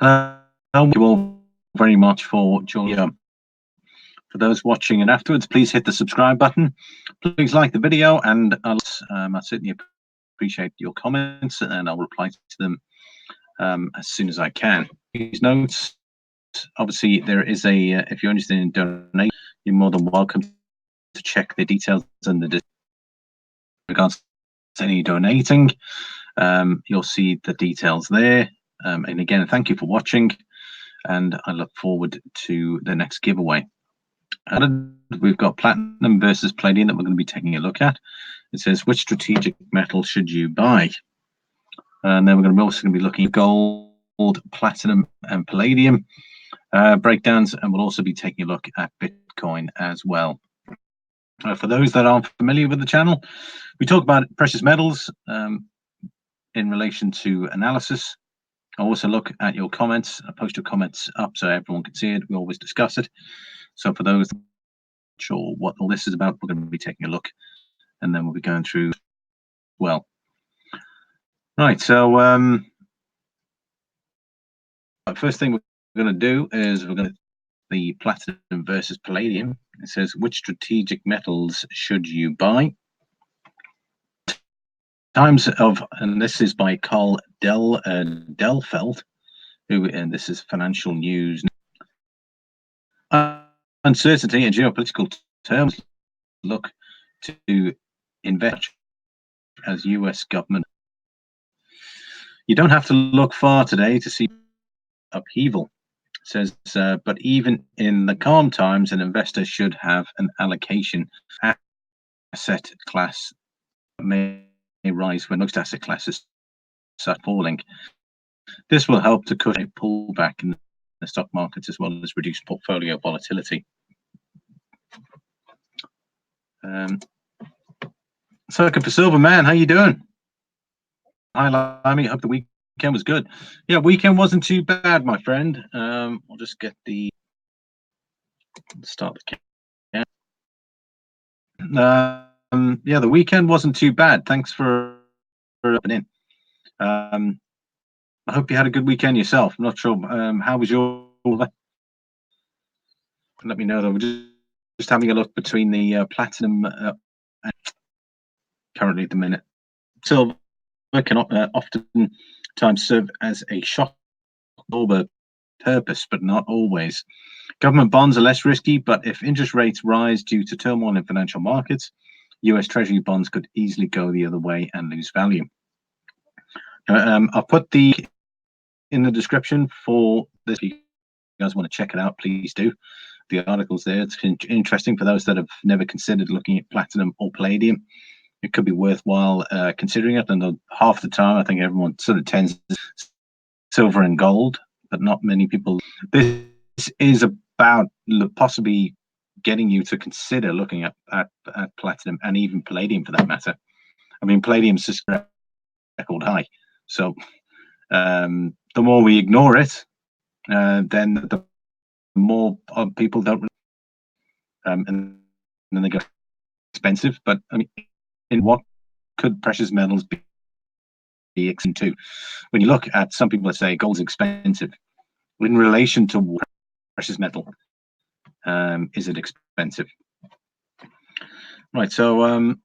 Thank you all very much for joining. For those watching and afterwards, please hit the subscribe button. Please like the video, and I certainly appreciate your comments, and I'll reply to them as soon as I can. These notes, obviously, there is a if you're interested in donating, you're more than welcome to check the details in the regards to any donating. You'll see the details there. And again, thank you for watching, and I look forward to the next giveaway. And we've got platinum versus palladium that we're going to be taking a look at. It says, which strategic metal should you buy? And then we're also going to be looking at gold, platinum, and palladium breakdowns, and we'll also be taking a look at Bitcoin as well. For those that aren't familiar with the channel, we talk about precious metals in relation to analysis. I also look at your comments. I post your comments up so everyone can see it. We always discuss it. So for those not sure what all this is about, we're going to be taking a look, and then we'll be going through well. Right, so first thing we're going to do is we're going to the platinum versus palladium. It says, which strategic metals should you buy? Times of, and this is by Carl Delfeld, and this is Financial News. Uncertainty in geopolitical terms look to invest as U.S. government. You don't have to look far today to see upheaval. It says, but even in the calm times, an investor should have an allocation. Asset class may rise when most asset classes start falling. This will help to cushion a pullback in the stock markets as well as reduce portfolio volatility. So looking for Silver Man, how you doing? Hi, Lammy. Hope the weekend was good. Yeah, weekend wasn't too bad, my friend. I'll just get the start the camera. Yeah, the weekend wasn't too bad. Thanks for opening in. I hope you had a good weekend yourself. I'm not sure. How was your? Let me know though. We're just having a look between the platinum currently at the minute. Silver can oftentimes serve as a shock absorber purpose, but not always. Government bonds are less risky, but if interest rates rise due to turmoil in financial markets, U.S. Treasury bonds could easily go the other way and lose value. I'll put the in the description for this. If you guys want to check it out, please do. The article's there. It's interesting for those that have never considered looking at platinum or palladium. It could be worthwhile considering it. And half the time, I think everyone sort of tends to silver and gold, but not many people. This is about possibly getting you to consider looking at platinum and even palladium for that matter. I mean, palladium's just record high. So the more we ignore it, then the more people don't, and then they go expensive. But I mean, in what could precious metals be to? When you look at some people that say gold's expensive, in relation to precious metal, is it expensive? Right. So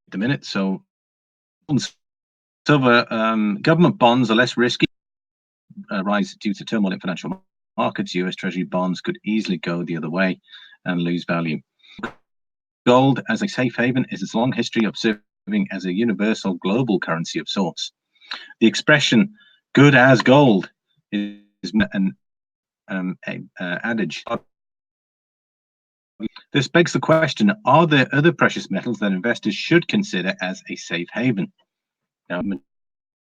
the minute. So silver, government bonds are less risky. Rise due to turmoil in financial markets. U.S. Treasury bonds could easily go the other way and lose value. Gold as a safe haven is its long history of serving as a universal global currency of sorts. The expression "good as gold" is an adage. This begs the question: are there other precious metals that investors should consider as a safe haven? Now,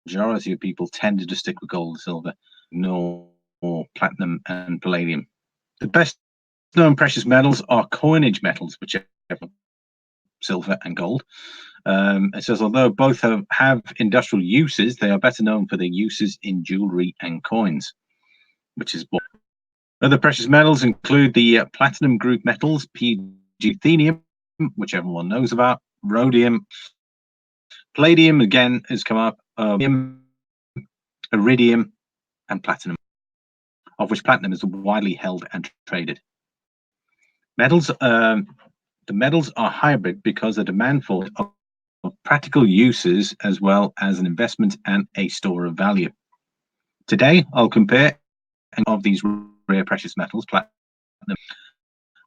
majority of people tend to just stick with gold and silver, nor platinum and palladium. The best known precious metals are coinage metals, which are silver and gold. It says, although both have industrial uses, they are better known for their uses in jewelry and coins, which is what. Other precious metals include the platinum group metals, PGthenium, which everyone knows about, rhodium, palladium again has come up, iridium, and platinum, of which platinum is widely held and traded. Metals, the metals are hybrid because the demand for of practical uses as well as an investment and a store of value. Today, I'll compare of these rare precious metals. Platinum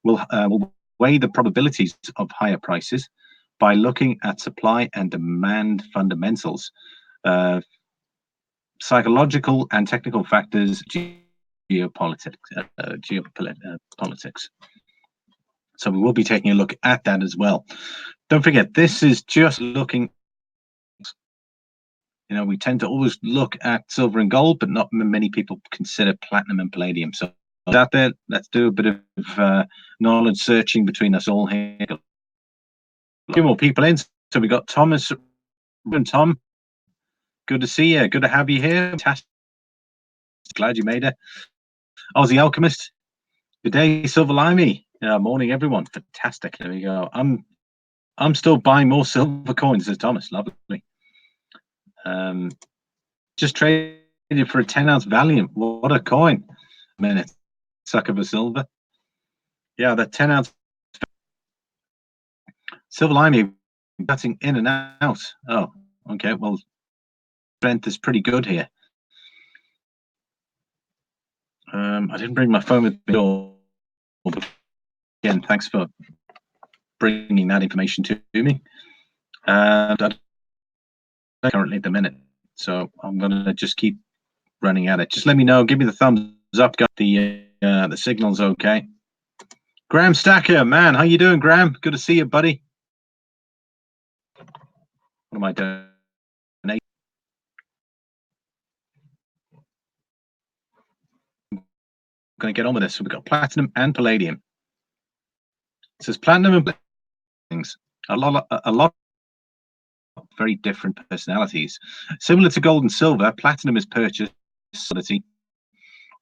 will weigh the probabilities of higher prices by looking at supply and demand fundamentals, psychological and technical factors, geopolitics. So we will be taking a look at that as well. Don't forget, this is just looking. We tend to always look at silver and gold, but not many people consider platinum and palladium. So out there, let's do a bit of knowledge searching between us all here. A few more people in. So we got Thomas and Tom. Good to see you. Good to have you here. Fantastic. Glad you made it. Aussie Alchemist. Good day, Silver Limey. Morning, everyone. Fantastic. There we go. I'm still buying more silver coins, says Thomas. Lovely. Just traded for a 10-ounce Valiant. What a coin. A minute. Sucker for silver. Yeah, that 10-ounce Silver Limey cutting in and out. Oh, okay. Well, strength is pretty good here. I didn't bring my phone with me. Again, thanks for bringing that information to me. Currently at the minute, so I'm gonna just keep running at it. Just let me know. Give me the thumbs up. Got the signal's okay. Graham Stacker, man, how you doing, Graham? Good to see you, buddy. What am I doing? I'm gonna get on with this. So we've got platinum and palladium. It says platinum and things. A lot of very different personalities. Similar to gold and silver, platinum is purchased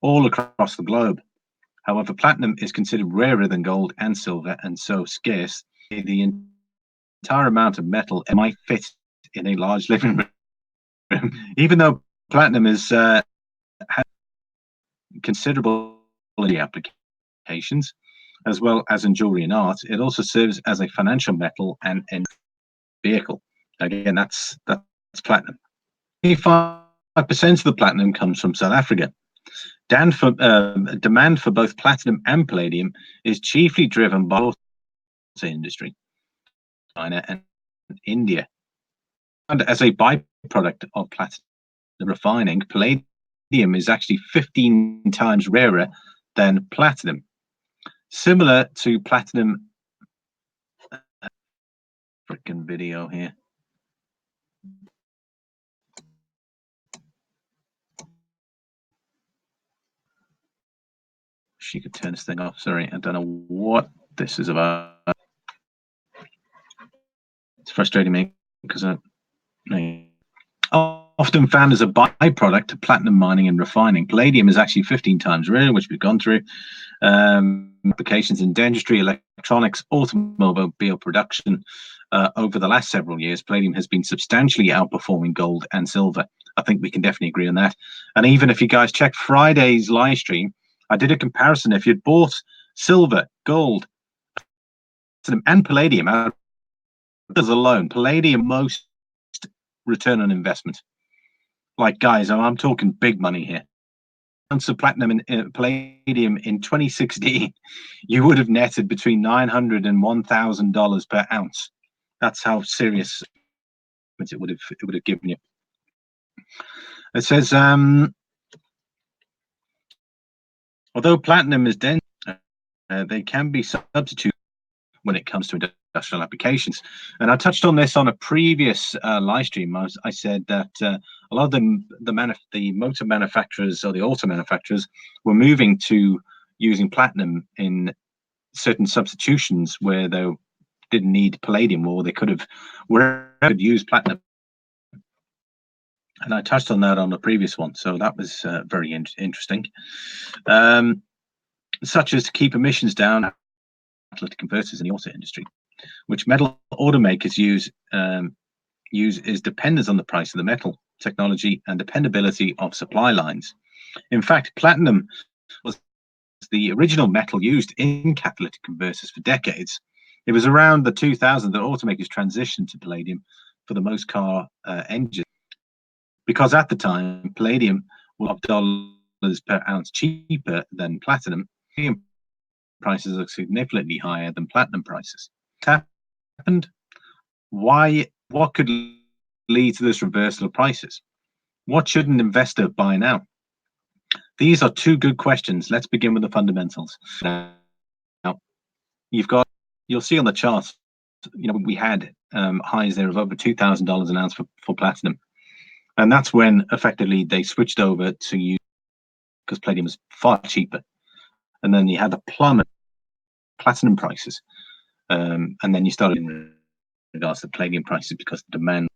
all across the globe. However, platinum is considered rarer than gold and silver, and so scarce. The entire amount of metal might fit in a large living room. Even though platinum is has considerable applications, as well as in jewelry and art, it also serves as a financial metal and vehicle. Again, that's platinum. 85% of the platinum comes from South Africa. Demand for both platinum and palladium is chiefly driven by the industry, China and India. And as a byproduct of platinum refining, palladium is actually 15 times rarer than platinum. Similar to platinum, freaking video here. She could turn this thing off. Sorry, I don't know what this is about. It's frustrating me because often found as a byproduct of platinum mining and refining. Palladium is actually 15 times rarer, which we've gone through. Applications in dentistry, electronics, automobile production. Over the last several years, palladium has been substantially outperforming gold and silver. I think we can definitely agree on that. And even if you guys check Friday's live stream, I did a comparison. If you'd bought silver, gold, and palladium as alone, palladium most return on investment. Like, guys, I'm talking big money here. Ounce of platinum and palladium in 2016, you would have netted between $900 and $1,000 per ounce. That's how serious it would have given you. It says, although platinum is dense, they can be substituted when it comes to industrial applications. And I touched on this on a previous live stream. I said that a lot of the motor manufacturers or the auto manufacturers were moving to using platinum in certain substitutions where they didn't need palladium, or they could use platinum. And I touched on that on the previous one, so that was very interesting. Such as to keep emissions down, catalytic converters in the auto industry, which metal automakers use is dependent on the price of the metal. technology, and dependability of supply lines. In fact, platinum was the original metal used in catalytic converters for decades. It was around the 2000 that automakers transitioned to palladium for the most car engines, because at the time, palladium was dollars per ounce cheaper than platinum. Palladium prices are significantly higher than platinum prices. What happened? Why? What could lead to this reversal of prices? What should an investor buy now? These are two good questions. Let's begin with the fundamentals. Now, you'll see on the chart, we had highs there of over $2,000 an ounce for platinum. And that's when effectively they switched over to use, because palladium was far cheaper. And then you had the plummet platinum prices. And then you started in regards to palladium prices because the demand.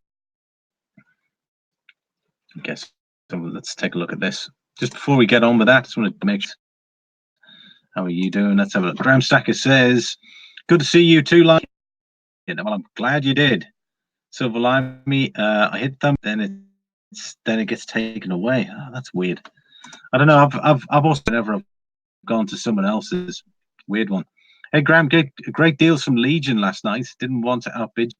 I guess. So let's take a look at this. Just before we get on with that, I just wanted to make sure. How are you doing? Let's have a look. Graham Stacker says, good to see you too, like. Well, I'm glad you did. Silver Limey, I hit them, then it gets taken away. Oh, that's weird. I don't know. I've also never gone to someone else's. Weird one. Hey Graham, great deals from Legion last night. Didn't want to outbid.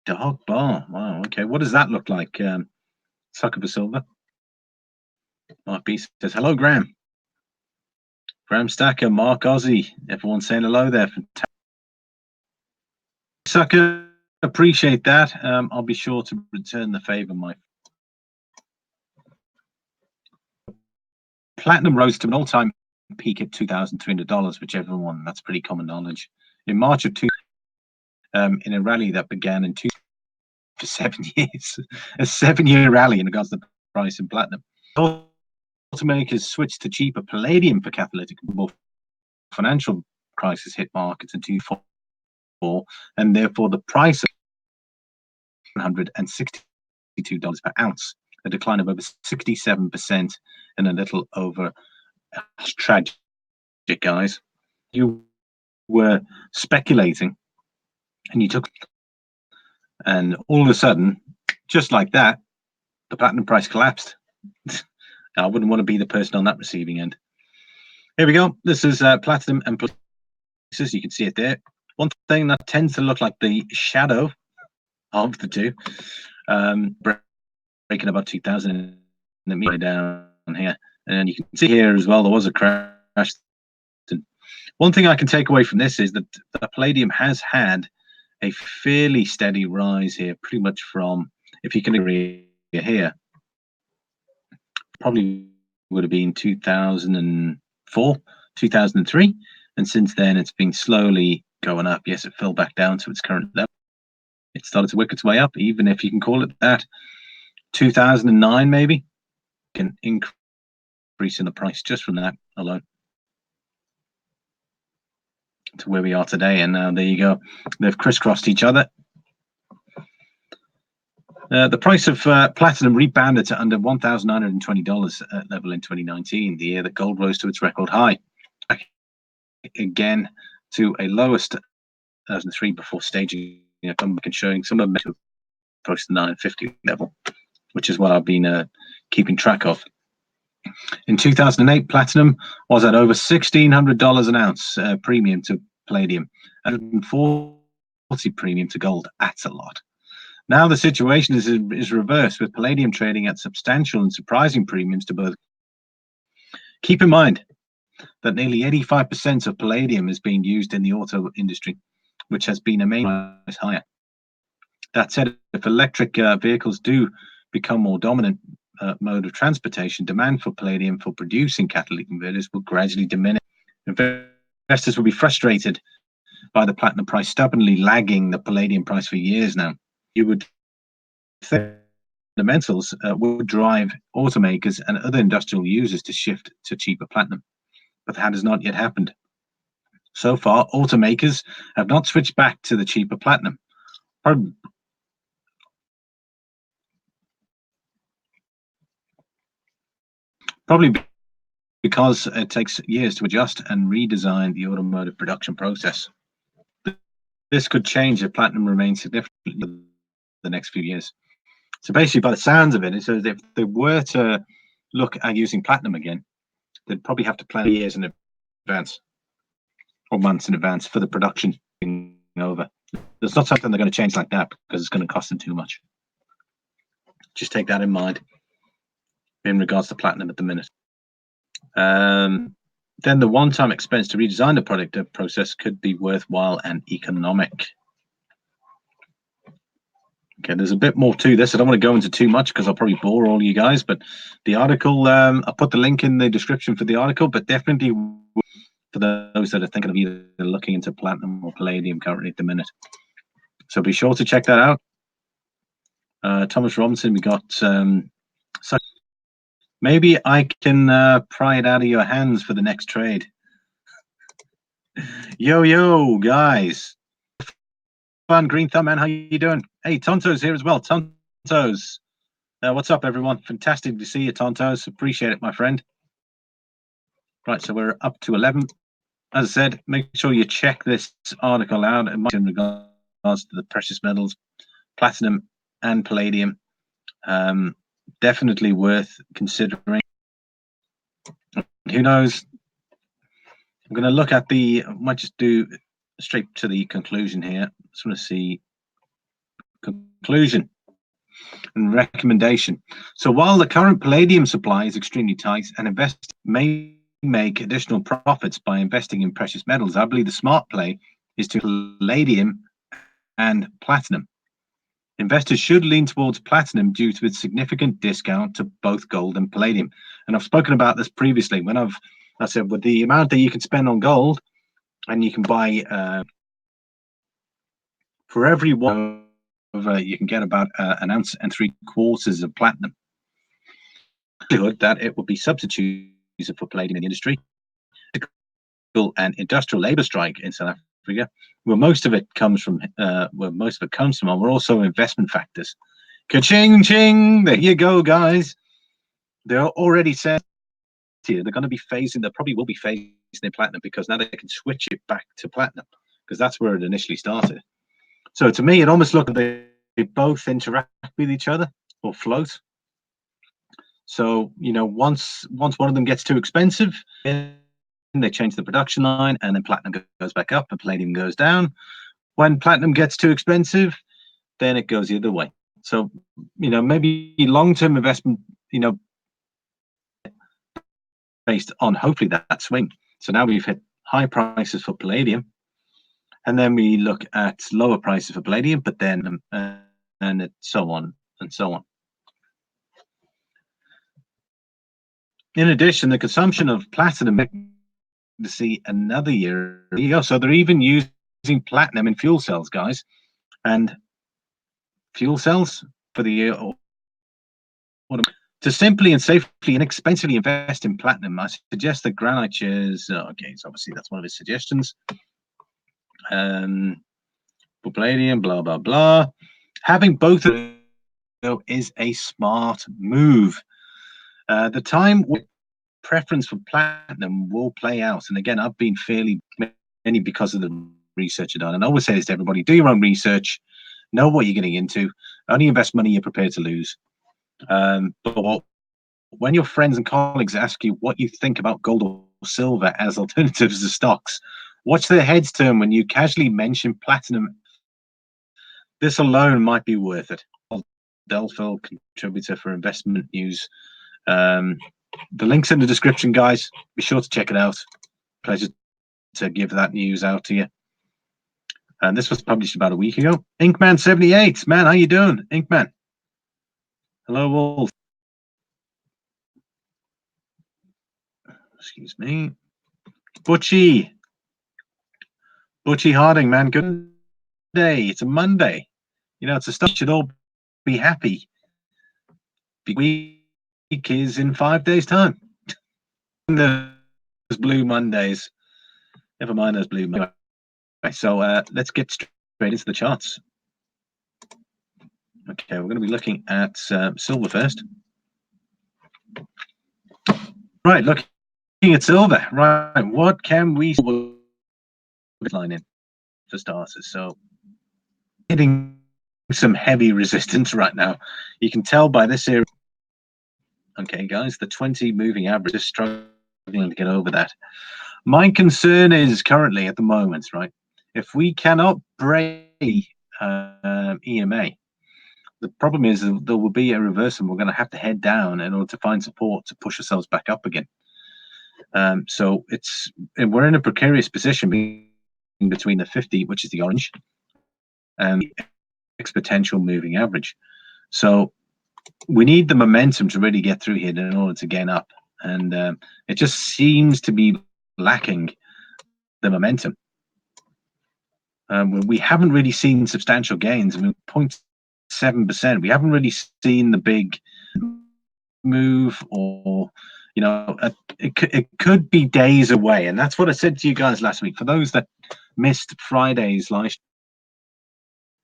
Dog bar. Wow. Okay. What does that look like? Sucker for silver. Mark B says hello, Graham. Graham Stacker, Mark Ozzy. Everyone's saying hello there. Sucker, appreciate that. I'll be sure to return the favor, Mike. Platinum rose to an all-time peak at $2,300, which everyone, that's pretty common knowledge. In March of in a rally that began in for 7 years, a 7-year rally in regards to the price in platinum. Automakers switched to cheaper palladium for catalytic. Financial crisis hit markets in 2004, and therefore the price of $162 per ounce, a decline of over 67% in a little over. Tragic, guys. You were speculating, and you took, and all of a sudden, just like that, the platinum price collapsed. I wouldn't want to be the person on that receiving end. Here we go. This is platinum and places. You can see it there. One thing that tends to look like the shadow of the two, breaking about 2000 and then me down here, and you can see here as well there was a crash. One thing I can take away from this is that the palladium has had a fairly steady rise here, pretty much from, if you can agree here, probably would have been 2004, 2003, and since then it's been slowly going up. Yes, it fell back down to its current level. It started to work its way up, even if you can call it that. 2009 maybe, an increase in the price just from that alone to where we are today. And now there you go, they've crisscrossed each other. The price of platinum rebounded to under $1,920 level in 2019, the year that gold rose to its record high. Again to a lowest 2003 before staging a comeback and showing some of them approach the 950 level, which is what I've been keeping track of. In 2008, platinum was at over $1,600 an ounce premium to palladium, and 40 premium to gold. That's a lot. Now the situation is reversed, with palladium trading at substantial and surprising premiums to both. Keep in mind that nearly 85% of palladium is being used in the auto industry, which has been a main price higher. That said, if electric vehicles do become more dominant mode of transportation, demand for palladium for producing catalytic converters will gradually diminish. Investors will be frustrated by the platinum price stubbornly lagging the palladium price for years now. You would think fundamentals would drive automakers and other industrial users to shift to cheaper platinum, but that has not yet happened. So far, automakers have not switched back to the cheaper platinum. Probably because it takes years to adjust and redesign the automotive production process. This could change if platinum remains significant in the next few years. So basically, by the sounds of it, it says if they were to look at using platinum again, they'd probably have to plan years in advance or months in advance for the production being over. It's not something they're going to change like that because it's going to cost them too much. Just take that in mind in regards to platinum at the minute. Then the one-time expense to redesign the product process could be worthwhile and economic. Okay, there's a bit more to this. I don't want to go into too much because I'll probably bore all you guys, but the article, I'll put the link in the description for the article, but definitely for those that are thinking of either looking into platinum or palladium currently at the minute. So be sure to check that out. Thomas Robinson, we got maybe I can pry it out of your hands for the next trade. Yo, guys. Fun Green Thumb, man. How you doing? Hey, Tonto's here as well. Tonto's. What's up, everyone? Fantastic to see you, Tonto's. Appreciate it, my friend. Right, so we're up to 11. As I said, make sure you check this article out in regards to the precious metals, platinum and palladium. Definitely worth considering. Who knows? I'm going to look at the, I might just do straight to the conclusion here. Just want to see conclusion and recommendation. So while the current palladium supply is extremely tight and investors may make additional profits by investing in precious metals, I believe the smart play is to palladium and platinum. Investors should lean towards platinum due to its significant discount to both gold and palladium. And I've spoken about this previously when I said with the amount that you can spend on gold, and you can buy for every one you can get about an ounce and 3/4 of platinum. That it would be substituted for palladium in the industry. And industrial labor strike in South Africa, where most of it comes from, and we're also investment factors. Ka-ching, ching! There you go, guys. They're already said here they're going to be phasing. They probably will be phasing in platinum because now they can switch it back to platinum because that's where it initially started. So to me, it almost looks like they both interact with each other or float. So once one of them gets too expensive, they change the production line, and then platinum goes back up and palladium goes down. When platinum gets too expensive, then it goes the other way. So maybe long-term investment, based on hopefully that swing. So now we've hit high prices for palladium, and then we look at lower prices for palladium, but then and so on and so on. In addition, the consumption of platinum to see another year. There you go. So they're even using platinum in fuel cells, guys, and fuel cells for the year. To simply and safely and inexpensively invest in platinum, I suggest that granite shares. Okay, so obviously that's one of his suggestions. For palladium, blah blah blah. Having both of them is a smart move. The time preference for platinum will play out, and again, I've been fairly many because of the research I've done, and I always say this to everybody: do your own research, know what you're getting into, only invest money you're prepared to lose. But when your friends and colleagues ask you what you think about gold or silver as alternatives to stocks, watch their heads turn when you casually mention platinum. This alone might be worth it. Delphil, contributor for investment news. The link's in the description, guys. Be sure to check it out. Pleasure to give that news out to you. And this was published about a week ago. Inkman78, man, how you doing, Inkman? Hello, Wolf. Excuse me. Butchie Harding, man, good day. It's a Monday. It's a stuff you should all be happy. Week is in 5 days' time. Those blue Mondays. Never mind those blue Mondays. So let's get straight into the charts. Okay, we're going to be looking at silver first. Right, looking at silver. Right, what can we line in for starters? So hitting some heavy resistance right now. You can tell by this area. Okay, guys, the 20 moving average is struggling to get over that. My concern is currently at the moment, right? If we cannot break EMA, the problem is that there will be a reversal. And we're going to have to head down in order to find support to push ourselves back up again. So we're in a precarious position between the 50, which is the orange, and the exponential moving average. So we need the momentum to really get through here in order to gain up, and it just seems to be lacking the momentum. We haven't really seen substantial gains. I mean, 0.7%. We haven't really seen the big move, or it could be days away, and that's what I said to you guys last week. For those that missed Friday's live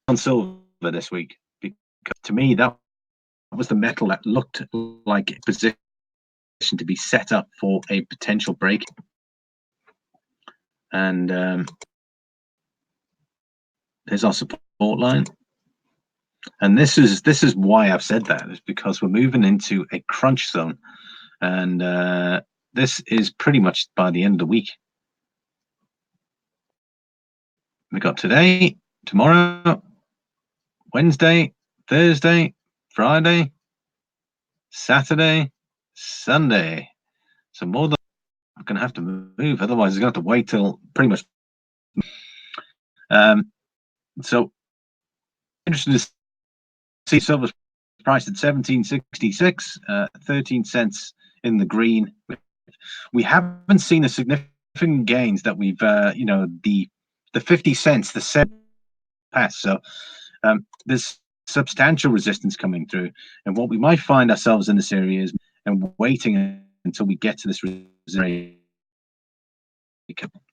on silver this week, because to me that was the metal that looked like a position to be set up for a potential break. And there's our support line, and this is why I've said that, is because we're moving into a crunch zone, and this is pretty much by the end of the week. We got today, tomorrow, Wednesday, Thursday, Friday, Saturday, Sunday. So more than we're going to have to move, otherwise we're going to have to wait till pretty much. So interesting to see silver's priced at 17.66, 13 cents in the green. We haven't seen the significant gains that we've, the 50 cents, the 7 pass. So there's substantial resistance coming through, and what we might find ourselves in this area is waiting until we get to this resistance.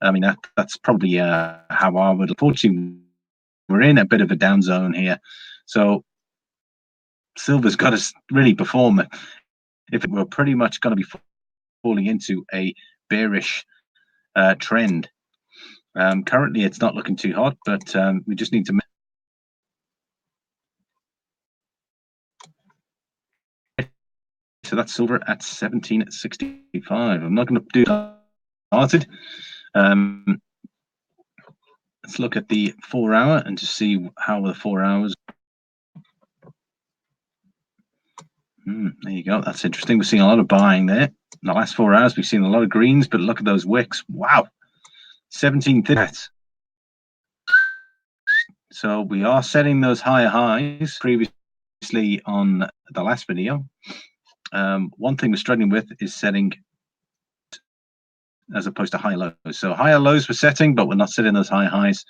I mean, that's probably how I would. Unfortunately, we're in a bit of a down zone here, so silver's got to really perform. If we're pretty much going to be falling into a bearish trend. Currently, it's not looking too hot, but we just need to. So that's silver at 17.65. I'm not going to do started. Let's look at the 4 hour and to see how the 4 hours. There you go. That's interesting. We're seeing a lot of buying there. In the last 4 hours, we've seen a lot of greens, but look at those wicks. Wow. 17.30. So we are setting those higher highs previously on the last video. One thing we're struggling with is setting as opposed to high lows. So higher lows we're setting, but we're not setting those high highs.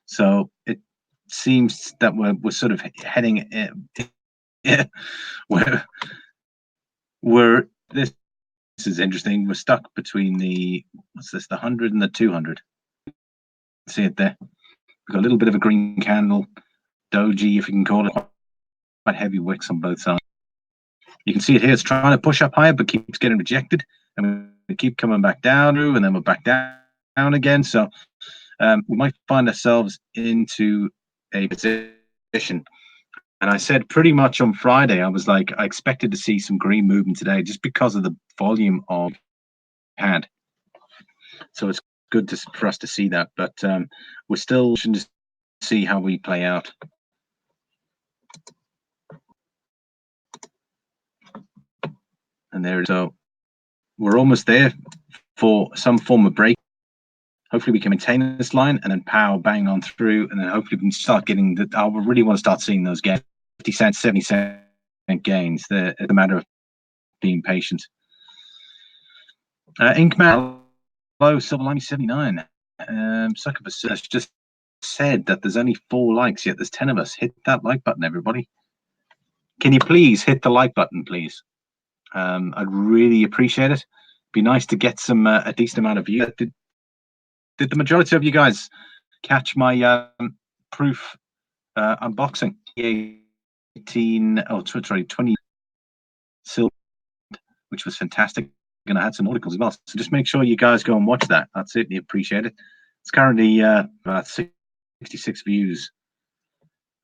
So it seems that we're sort of heading. We're this is interesting. We're stuck between the the 100 and the 200. See it there. We've got a little bit of a green candle, doji, if you can call it. Quite heavy wicks on both sides. You can see it here. It's trying to push up higher, but keeps getting rejected, and we keep coming back down through, and then we're back down again. So we might find ourselves into a position. And I said pretty much on Friday, I was like, I expected to see some green movement today just because of the volume of had. So it's good for us to see that, but we're still to see how we play out. And there, so we're almost there for some form of break. Hopefully we can maintain this line and then power bang on through, and then hopefully we can start getting the. I really want to start seeing those gains, 50 cents, 70-cent gains. It's a matter of being patient. Ink Matte low, silver lining 79. Succubus has just said that there's only 4 likes, yet there's 10 of us. Hit that like button, everybody. Can you please hit the like button, please? I'd really appreciate it. Be nice to get some a decent amount of views. Did the majority of you guys catch my proof unboxing? 20 silver, which was fantastic. And I had some articles as well. So just make sure you guys go and watch that. I'd certainly appreciate it. It's currently about 66 views.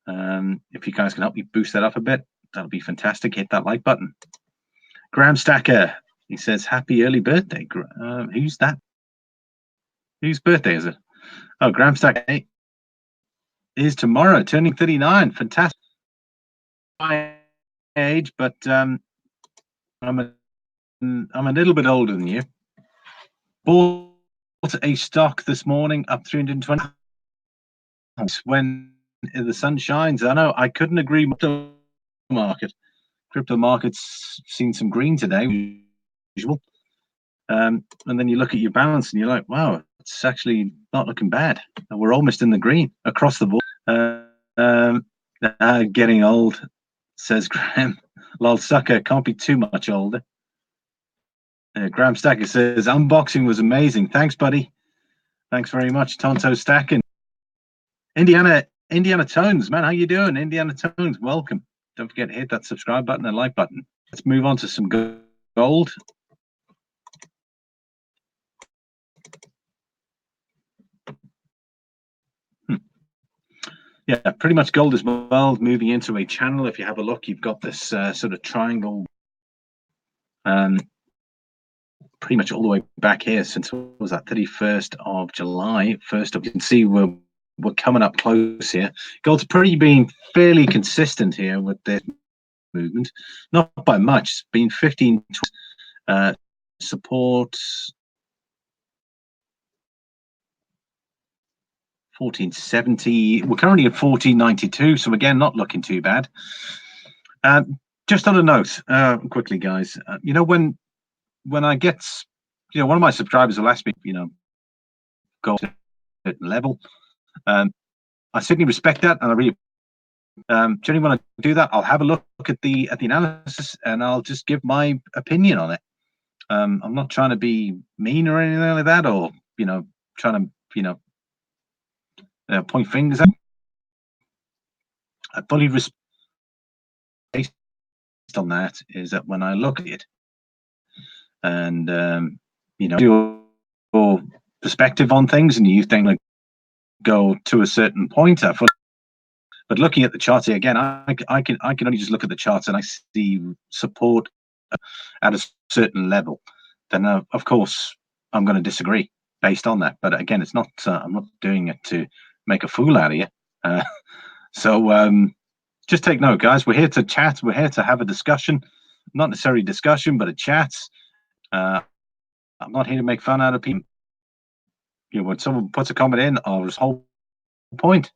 If you guys can help me boost that up a bit, that'll be fantastic. Hit that like button. Graham Stacker, he says, happy early birthday. Who's that? Whose birthday is it? Oh, Graham Stacker is tomorrow, turning 39. Fantastic. My age, but I'm a little bit older than you. Bought a stock this morning up 320 when the sun shines. I know I couldn't agree with the market. Crypto market's seen some green today, usual. And then you look at your balance and you're like, wow, it's actually not looking bad. We're almost in the green across the board. Getting old, says Graham. Lol sucker, can't be too much older. Graham Stacker says, unboxing was amazing. Thanks, buddy. Thanks very much, Tonto Stacking. Indiana Tones, man, how you doing? Indiana Tones, welcome. Don't forget to hit that subscribe button and like button. Let's move on to some gold. Yeah, pretty much gold as well, moving into a channel. If you have a look, you've got this sort of triangle pretty much all the way back here since, what was that, 31st of July. First up, you can see we're coming up close here. Gold's been fairly consistent here with this movement, not by much. It's been 15 support, 1470. We're currently at 1492, so again, not looking too bad. Just on a note, quickly, guys, you know, when I get, you know, one of my subscribers will ask me, you know, go to a certain level. I certainly respect that, and I really generally when I do that, I'll have a look at the analysis and I'll just give my opinion on it. I'm not trying to be mean or anything like that, or, you know, trying to, you know, point fingers at. I fully respect. Based on that is that when I look at it and you know, your perspective on things, and you think like go to a certain point, but looking at the charts here again, I can only just look at the charts and I see support at a certain level. Then of course I'm going to disagree based on that. But again, it's not. I'm not doing it to make a fool out of you. So just take note, guys. We're here to chat. We're here to have a discussion, not necessarily discussion, but a chat. I'm not here to make fun out of people. You know, when someone puts a comment in, I'll just hold point.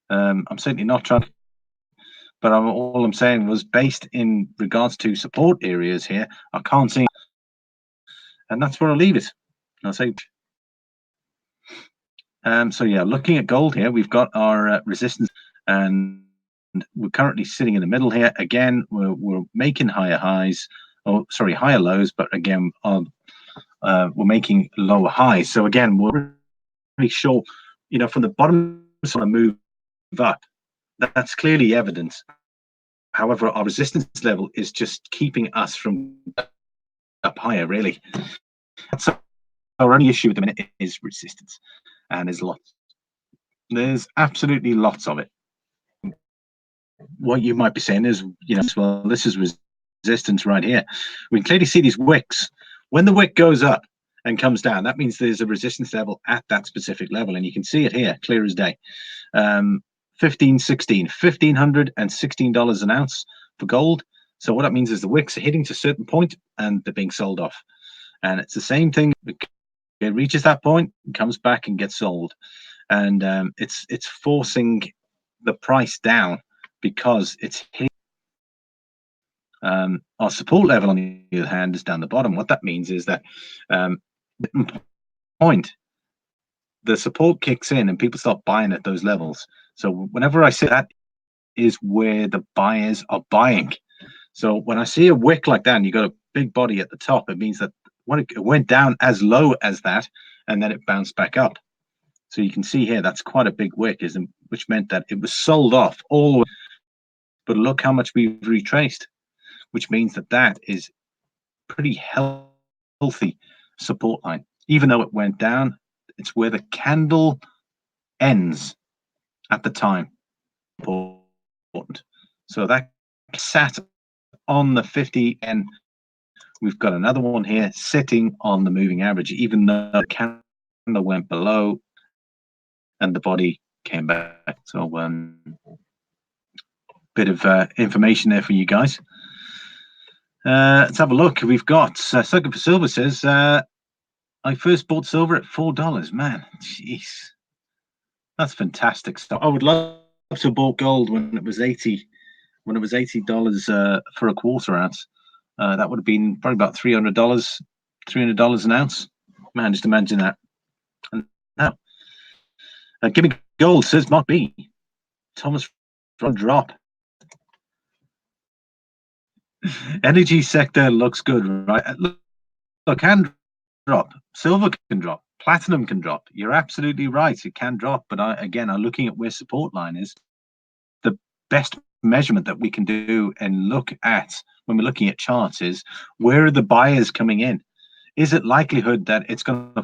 I'm certainly not trying to, but all I'm saying was based in regards to support areas here. I can't see, and that's where I'll leave it. I'll say. So yeah, looking at gold here, we've got our resistance, and we're currently sitting in the middle here. Again, we're making higher highs, oh sorry, higher lows, but again, we're making lower highs. So again, we're really sure, you know, from the bottom sort of move up, that's clearly evidence. However, our resistance level is just keeping us from up higher, really. So our only issue at the minute is resistance, and there's absolutely lots of it. What you might be saying is, you know, well, this is resistance right here. We can clearly see these wicks. When the wick goes up and comes down, that means there's a resistance level at that specific level, and you can see it here, clear as day. 1,516 $1,516 an ounce for gold. So what that means is the wicks are hitting to a certain point and they're being sold off. And it's the same thing. It reaches that point, comes back and gets sold, and it's forcing the price down because it's hitting. Our support level, on the other hand, is down the bottom. What that means is that point, the support kicks in and people start buying at those levels. So whenever I say that is where the buyers are buying. So when I see a wick like that and you got a big body at the top, it means that when it went down as low as that and then it bounced back up. So you can see here that's quite a big wick, which meant that it was sold off all the way. But look how much we've retraced, which means that that is pretty healthy support line. Even though it went down, it's where the candle ends at the time. important. So that sat on the 50, and we've got another one here sitting on the moving average, even though the candle went below and the body came back. So bit of information there for you guys. Let's have a look. We've got Sucker for Silver says, I first bought silver at $4. Man, jeez, that's fantastic stuff. I would love to have bought gold when it was $80 for a quarter ounce. That would have been probably about $300 an ounce. Man, just imagine that. And now, give me gold, says Mark B. Thomas from drop. Energy sector looks good, right? Look, can drop. Silver can drop. Platinum can drop. You're absolutely right. It can drop. But again, I'm looking at where support line is. The best measurement that we can do and look at when we're looking at charts is, where are the buyers coming in? Is it likelihood that it's going to?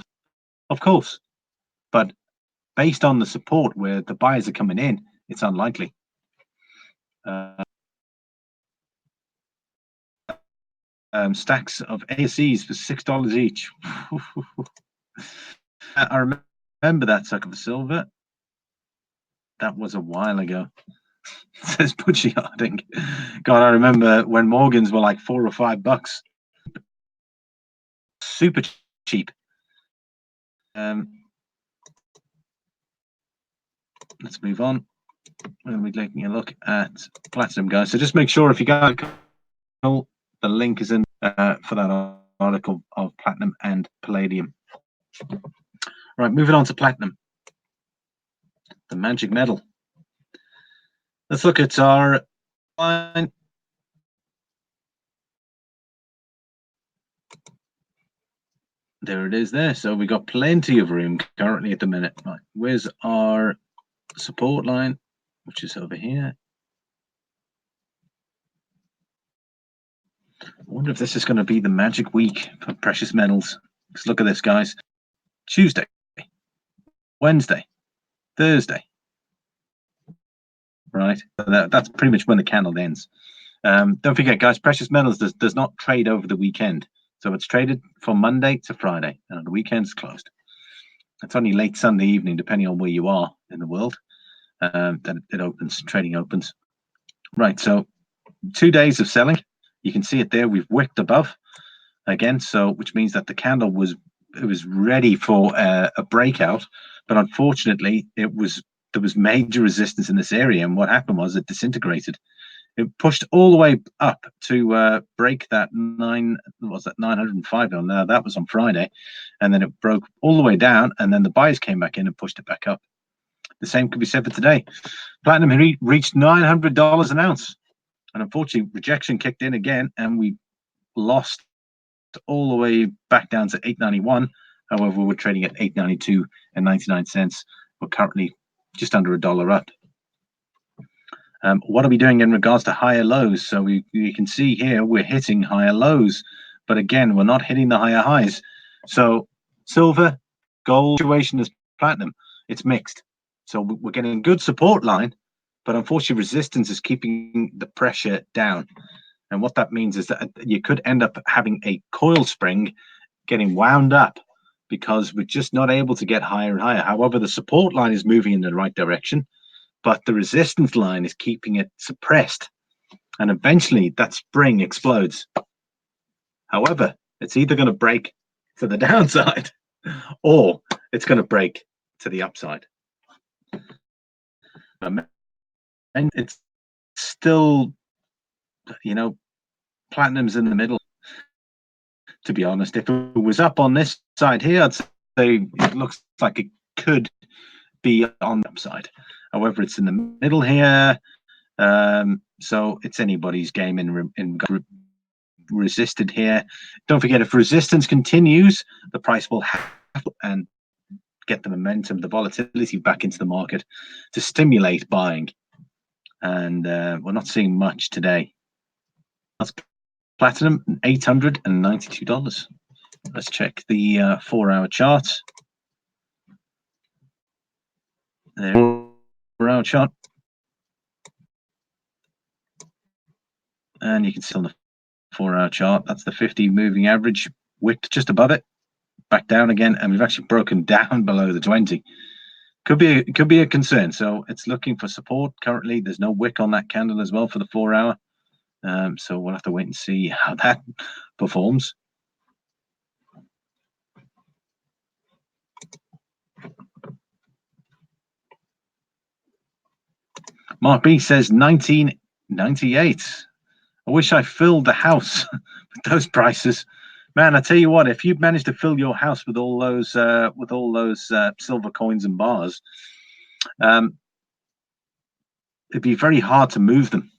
Of course. But based on the support where the buyers are coming in, it's unlikely. Stacks of ASEs for $6 each. I remember that, Sucker for Silver. That was a while ago. Says Butchie Harding. God, I remember when Morgans were like $4 or $5. Super cheap. Let's move on. We're going to be taking a look at platinum, guys. So just make sure, if you go, the link is in for that article of platinum and palladium. Right, moving on to platinum, the magic metal. Let's look at our line. There it is there. So we got plenty of room currently at the minute. Right, where's our support line, which is over here? I wonder if this is going to be the magic week for precious metals. Let's look at this, guys. Tuesday, Wednesday, Thursday. Right, that's pretty much when the candle ends. Don't forget, guys, precious metals does not trade over the weekend. So it's traded from Monday to Friday, and on the weekend it's closed. It's only late Sunday evening, depending on where you are in the world, that it opens. Trading opens. Right, so 2 days of selling. You can see it there. We've wicked above again, so which means that the candle was ready for a breakout, but unfortunately, there was major resistance in this area, and what happened was it disintegrated. It pushed all the way up to break that 905. Now that was on Friday, and then it broke all the way down, and then the buyers came back in and pushed it back up. The same could be said for today. Platinum reached $900 an ounce, and unfortunately, rejection kicked in again, and we lost all the way back down to 891. However, we're trading at 892 and 99 cents. We're currently just under $1 up. What are we doing in regards to higher lows? So you can see here we're hitting higher lows, but again, we're not hitting the higher highs. So silver, gold situation is platinum. It's mixed. So we're getting a good support line, but unfortunately resistance is keeping the pressure down. And what that means is that you could end up having a coil spring getting wound up because we're just not able to get higher and higher. However, the support line is moving in the right direction, but the resistance line is keeping it suppressed, and eventually that spring explodes. However, it's either going to break to the downside or it's going to break to the upside. And it's still, platinum's in the middle. To be honest, if it was up on this side here, I'd say it looks like it could be on the upside. However, it's in the middle here, so it's anybody's game in resisted here. Don't forget, if resistance continues, the price will have and get the momentum, the volatility back into the market to stimulate buying. And we're not seeing much today. That's platinum, $892. Let's check the 4-hour chart. There, 4-hour chart. And you can see on the 4-hour chart, that's the 50 moving average, wicked just above it, back down again, and we've actually broken down below the 20. Could be a concern. So it's looking for support currently. There's no wick on that candle as well for the 4-hour. So we'll have to wait and see how that performs. Mark B says 1998. I wish I filled the house with those prices. Man, I tell you what, if you'd managed to fill your house with all those silver coins and bars, it'd be very hard to move them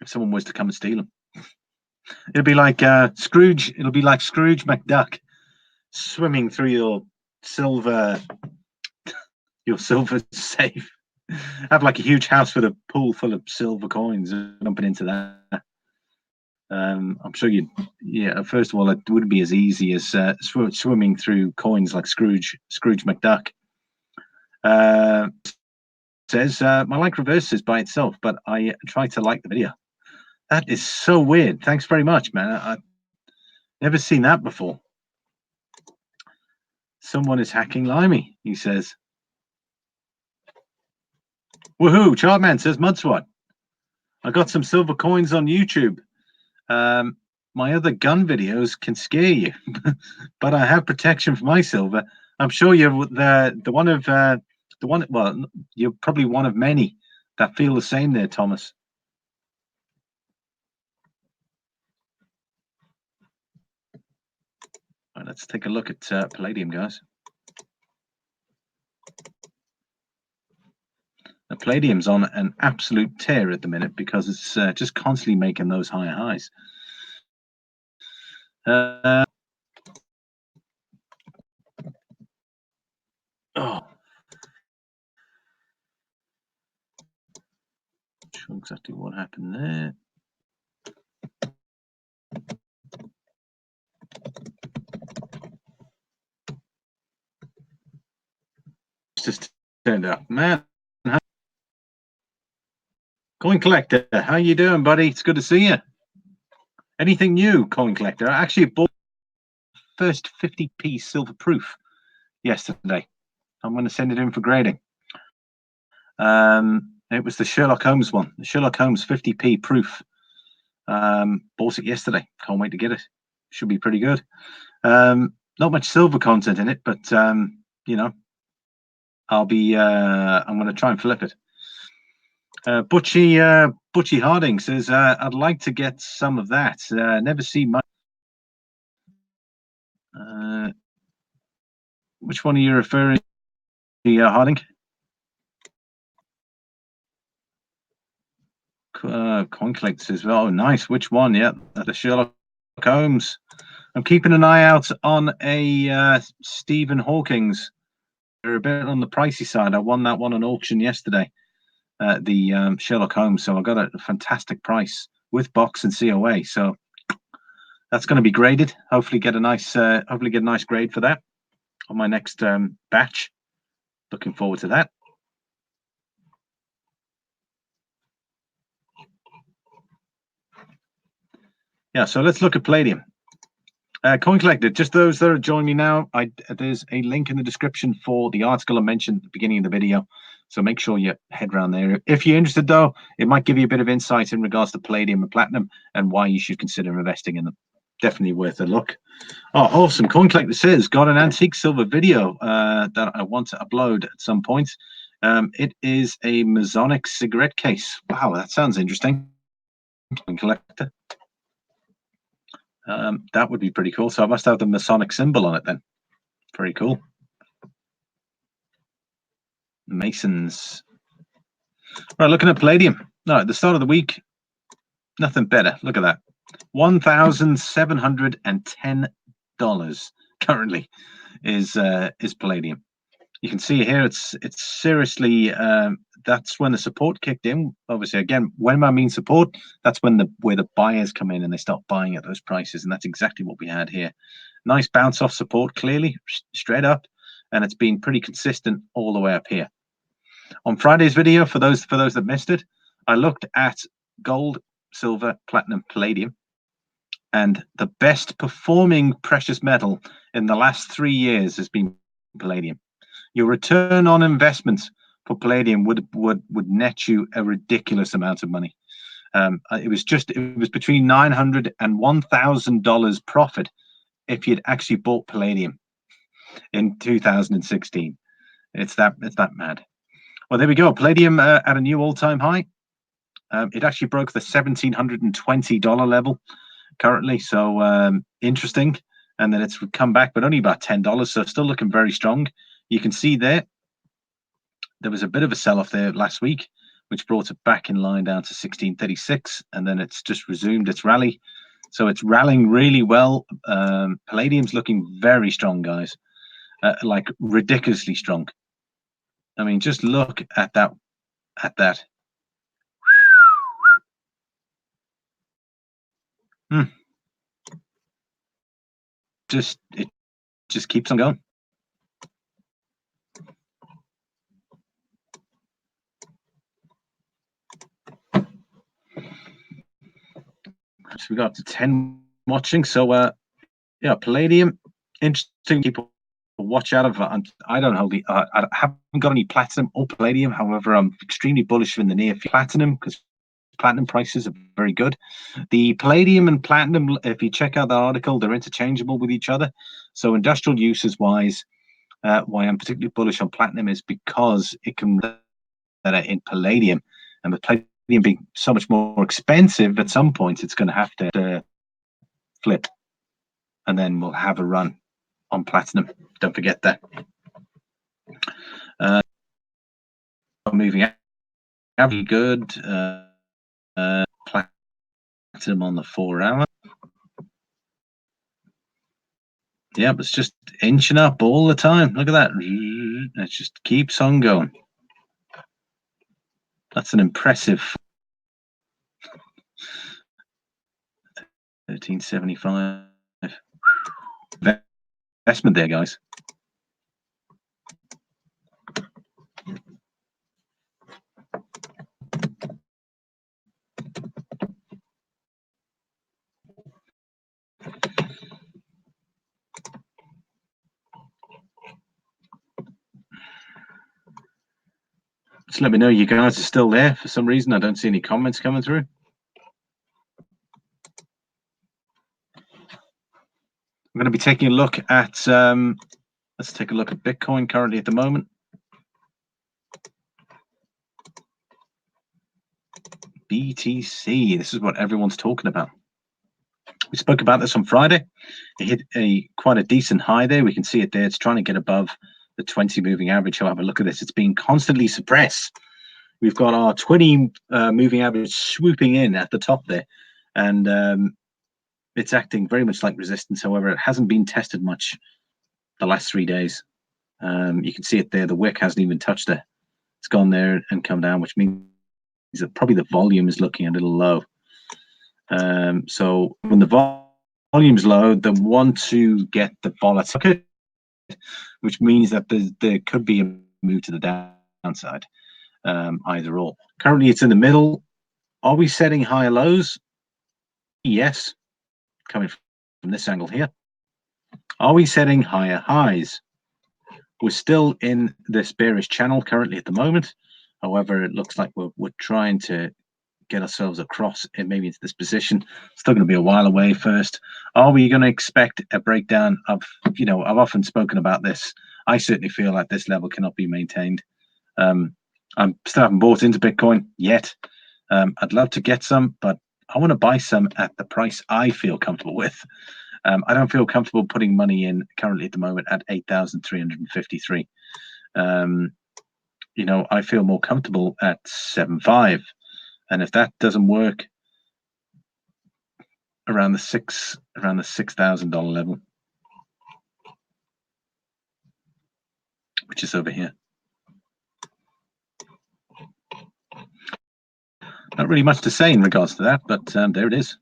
if someone was to come and steal them. It'd be like Scrooge. It'll be like Scrooge McDuck swimming through your silver safe. Have like a huge house with a pool full of silver coins, jumping into that. I'm sure you'd. Yeah, first of all, it wouldn't be as easy as swimming through coins like Scrooge McDuck. Says my like reverses by itself, but I try to like the video. That is so weird. Thanks very much, man. I've never seen that before. Someone is hacking Limey, he says. Woohoo! Chartman says Mudswat. I got some silver coins on YouTube. My other gun videos can scare you, but I have protection for my silver. I'm sure you're the one. Well, you're probably one of many that feel the same there, Thomas. All right, let's take a look at Palladium, guys. The Palladium's on an absolute tear at the minute because it's just constantly making those high highs. Oh, not sure exactly what happened there. Just turned up, man. Coin Collector, how you doing, buddy? It's good to see you. Anything new, Coin Collector? I actually bought first 50p silver proof yesterday. I'm going to send it in for grading. It was the Sherlock Holmes one, the Sherlock Holmes 50p proof. Bought it yesterday. Can't wait to get it. Should be pretty good. Not much silver content in it, but you know, I'm going to try and flip it. Butchie Harding says, I'd like to get some of that. Never see much. Which one are you referring to, Harding? Coin Collector says, oh, nice. Which one? Yeah, the Sherlock Holmes. I'm keeping an eye out on a Stephen Hawking's. They're a bit on the pricey side. I won that one on auction yesterday. The Sherlock Holmes, so I got a fantastic price with box and COA. So that's going to be graded. Hopefully get a nice grade for that on my next batch. Looking forward to that. Yeah, so let's look at Palladium. Coin Collector, just those that are joining me now, there's a link in the description for the article I mentioned at the beginning of the video. So make sure you head around there. If you're interested, though, it might give you a bit of insight in regards to Palladium and Platinum and why you should consider investing in them. Definitely worth a look. Oh, awesome. Coin Collector says, got an antique silver video that I want to upload at some point. It is a Masonic cigarette case. Wow, that sounds interesting. Coin Collector. That would be pretty cool. So I must have the Masonic symbol on it then. Very cool. Masons. Right, looking at Palladium. No, at the start of the week, nothing better. Look at that. $1,710 currently is Palladium. You can see here it's seriously that's when the support kicked in. Obviously, again, when I mean support, that's when where the buyers come in and they start buying at those prices, and that's exactly what we had here. Nice bounce off support, clearly straight up, and it's been pretty consistent all the way up here. On Friday's video, for those that missed it, I looked at gold, silver, platinum, palladium. And the best performing precious metal in the last 3 years has been palladium. Your return on investment for palladium would net you a ridiculous amount of money. It was between $900 and $1,000 profit if you'd actually bought palladium in 2016. It's that mad. Well, there we go. Palladium at a new all-time high. It actually broke the $1,720 level currently, so interesting. And then it's come back, but only about $10, so still looking very strong. You can see there was a bit of a sell-off there last week, which brought it back in line down to 1636, and then it's just resumed its rally. So it's rallying really well. Palladium's looking very strong, guys, like ridiculously strong. I mean, just look at that. It just keeps on going. So we got to 10 watching. So yeah, Palladium, interesting. People watch out of. I don't hold I haven't got any platinum or palladium. However, I'm extremely bullish in the near future. Platinum, because platinum prices are very good. The palladium and platinum, if you check out the article, they're interchangeable with each other. So industrial uses wise, why I'm particularly bullish on platinum is because it can in palladium, and with palladium being so much more expensive, at some point it's going to have to flip, and then we'll have a run on platinum. Don't forget that. Moving average good. Platinum on the 4 hour. Yeah, it's just inching up all the time. Look at that. It just keeps on going. That's an impressive 1375 investment there, guys. Just let me know you guys are still there. For some reason, I don't see any comments coming through. I'm going to be taking a look at, let's take a look at Bitcoin currently at the moment. BTC, this is what everyone's talking about. We spoke about this on Friday. It hit quite a decent high there. We can see it there. It's trying to get above the 20 moving average. However, look at this. It's being constantly suppressed. We've got our 20 moving average swooping in at the top there. And it's acting very much like resistance. However, it hasn't been tested much the last 3 days. You can see it there. The wick hasn't even touched it. It's gone there and come down, which means that probably the volume is looking a little low. So when the volume's low, they want to get the volatility, which means that there could be a move to the downside, either or. Currently, it's in the middle. Are we setting higher lows? Yes, coming from this angle here. Are we setting higher highs? We're still in this bearish channel currently at the moment. However, it looks like we're trying to get ourselves across and maybe into this position. Still going to be a while away first. Are we going to expect a breakdown of, I've often spoken about this. I certainly feel like this level cannot be maintained. I'm still haven't bought into Bitcoin yet. I'd love to get some, but I want to buy some at the price I feel comfortable with. I don't feel comfortable putting money in currently at the moment at 8,353. I feel more comfortable at 7.5. And if that doesn't work, around the $6,000 level, which is over here. Not really much to say in regards to that, but there it is.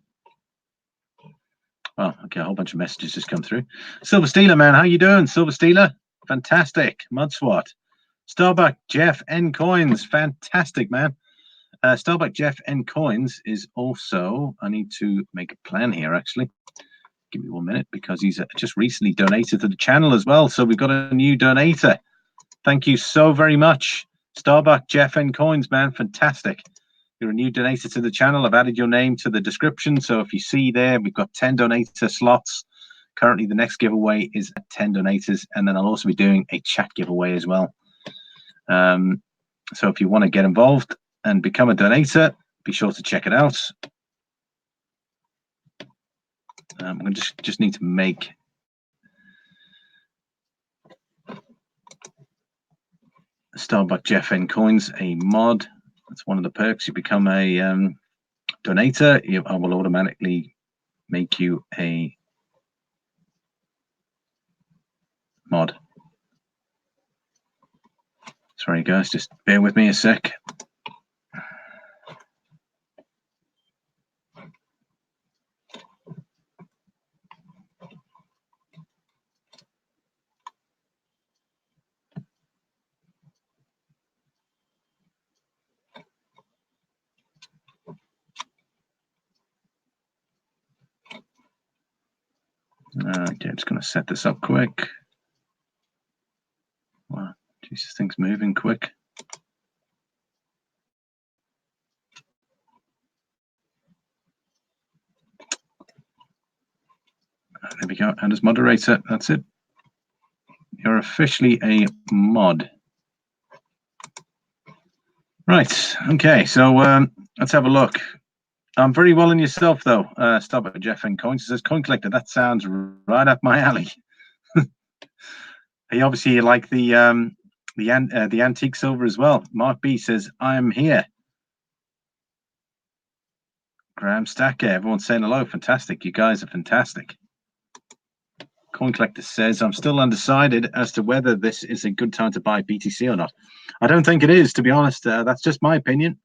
Oh, okay, a whole bunch of messages just come through. Silver Stealer, man, how you doing? Silver Stealer, fantastic. Mudswat. Starbuck JeffNcoins, fantastic, man. Starbuck JeffNcoins is also, I need to make a plan here actually. Give me 1 minute because he's just recently donated to the channel as well. So we've got a new donator. Thank you so very much, Starbuck JeffNcoins, man. Fantastic. You're a new donator to the channel. I've added your name to the description. So if you see there, we've got 10 donator slots. Currently, the next giveaway is at 10 donators. And then I'll also be doing a chat giveaway as well. So if you want to get involved and become a donator, be sure to check it out. I'm going to just need to make Starbuck JeffNcoins a mod. That's one of the perks. You become a donator. I will automatically make you a mod. Sorry, guys, just bear with me a sec. Okay, I'm just going to set this up quick. Wow, Jesus, things moving quick. There we go. And as moderator, that's it. You're officially a mod. Right. Okay. So let's have a look. I'm very well in yourself, though. Starbuck JeffNcoins says coin collector. That sounds right up my alley. You obviously like the antique silver as well. Mark B says I'm here. Graham Stacker, everyone's saying hello. Fantastic. You guys are fantastic. Coin Collector says, I'm still undecided as to whether this is a good time to buy BTC or not. I don't think it is, to be honest. That's just my opinion.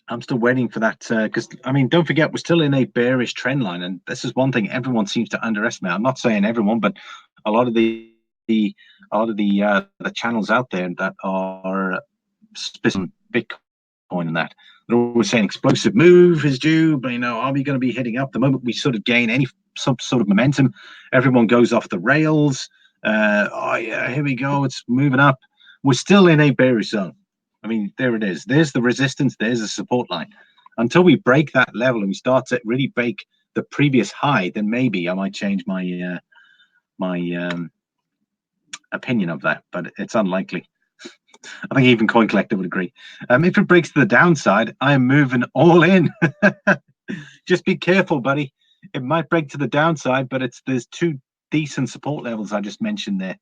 I'm still waiting for that because, I mean, don't forget, we're still in a bearish trend line. And this is one thing everyone seems to underestimate. I'm not saying everyone, but a lot of the channels out there that are specific Bitcoin and that. They're always saying explosive move is due, but are we going to be hitting up? The moment we sort of gain some sort of momentum, everyone goes off the rails. Oh yeah, here we go, it's moving up. We're still in a bearish zone. I mean, there it is. There's the resistance. There's a support line. Until we break that level and we start to really break the previous high, then maybe I might change my opinion of that, but it's unlikely. I think even Coin Collector would agree. If it breaks to the downside, I am moving all in. Just be careful, buddy. It might break to the downside, but there's two decent support levels I just mentioned there.